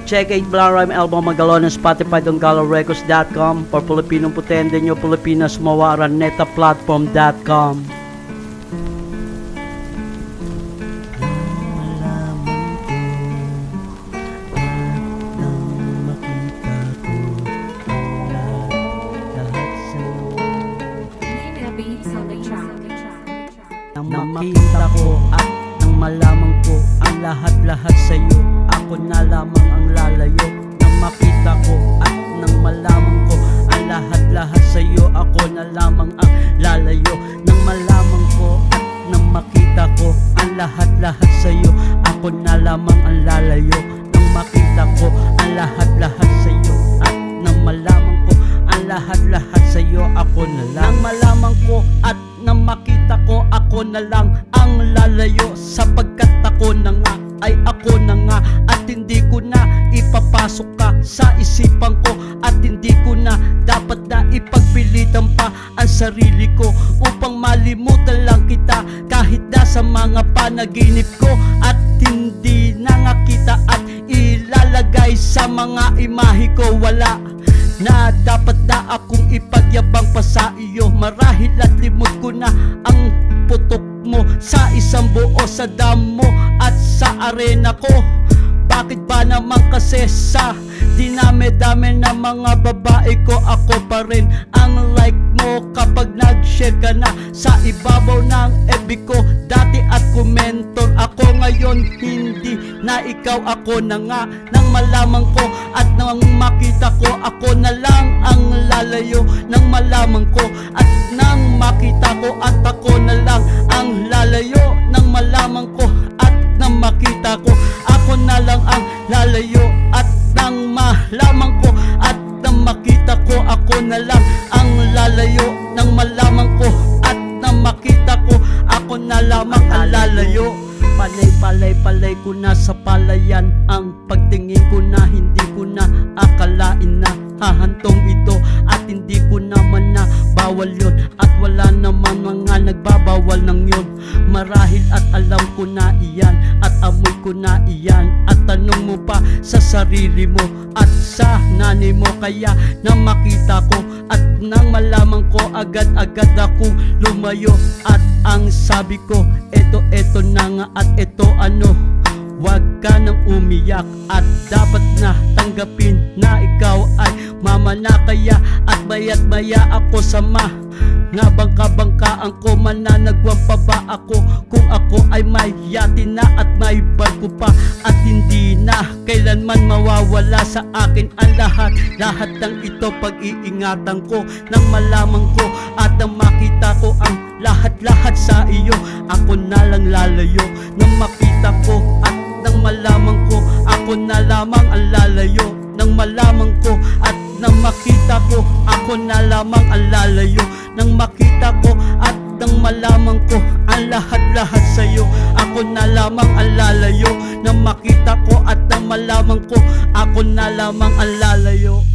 Check 8 Blanc Rhyme album Magalon on Spotify on GaloRecords.com. For Filipinong Putende nyo, Pilipinas Mawara, netaplatform.com. Nang makita ko at nang malaman ko ang lahat-lahat sa'yo, ako na lamang ang lalayo. Nang makita ko at nang malaman ko ang lahat-lahat sa'yo, ako na lamang ang lalayo. Nang malaman ko at nang makita ko ang lahat-lahat sa'yo, ako na lamang ang lalayo. Nang makita ko ang lahat-lahat sa'yo at nang malaman ko ang lahat-lahat sa'yo, ako na lang. Nang malaman ko at nang makita ko, ako na lang ang lalayo. Sapagkat ako na nga ay ako na nga, at hindi ko na ipapasok ka sa isipan ko, at hindi ko na dapat na ipagpilitan pa ang sarili ko upang malimutan lang kita kahit na sa mga panaginip ko. At hindi na nga kita at ilalagay sa mga imahe ko. Wala na dapat na akong ipagyabang pa sa iyo, marahil at limot ko na ang putok mo sa isang buo sa damo at sa arena ko. Bakit ba naman kasi sa dinami-dami ng mga babae ko, ako pa rin ang like mo kapag nag-share ka na sa ibabaw ng FB ko dati at komentor ako. Ngayon hindi na ikaw, ako na nga. Nang malaman ko at nang makita ko, ako na lang ang lalayo. Nang malaman ko at nang makita ko, at ako na lang ang lalayo. Nang malaman ko at nang makita ko, ako na lang ang lalayo. At nang malaman ko at nang makita ko, ako na lang ang lalayo. Nang malaman ko at nang makita ko, ako na lamang ang lalayo. Palay ko na sa palayan ang pagtingin ko na hindi ko na akalain na hahantong ito, at hindi ko naman na bawal yon, at wala naman mga nagbabawal ng yon. Marahil at alam ko na iyan, at amoy ko na iyan, at tanong mo pa sa sarili mo at sa nanay mo. Kaya nang makita ko at nang malaman ko, agad-agad akong lumayo, at ang sabi ko, eto na nga, at eto ano, wag ka nang umiyak, at dapat na tanggapin na ikaw ay mama na. Kaya at baya't maya ako sama nga bangka-bangkaan ko, mananagwang pa ba ako kung ako ay may yate na at may barko pa, at hindi na kailanman mawawala sa akin ang lahat ng ito. Pag-iingatan ko nang malaman ko at nang makita ko ang lahat sa iyo, ako na lang lalayo. Nang makita ko at nang malaman ko, ako na lamang ang lalayo. Nang malaman ko at nang makita ko, ako na lamang ang lalayo. Nang makita ko at nang malaman ko ang lahat sa'yo, ako na lamang ang lalayo. Nang makita ko at nang malaman ko, ako na lamang ang lalayo.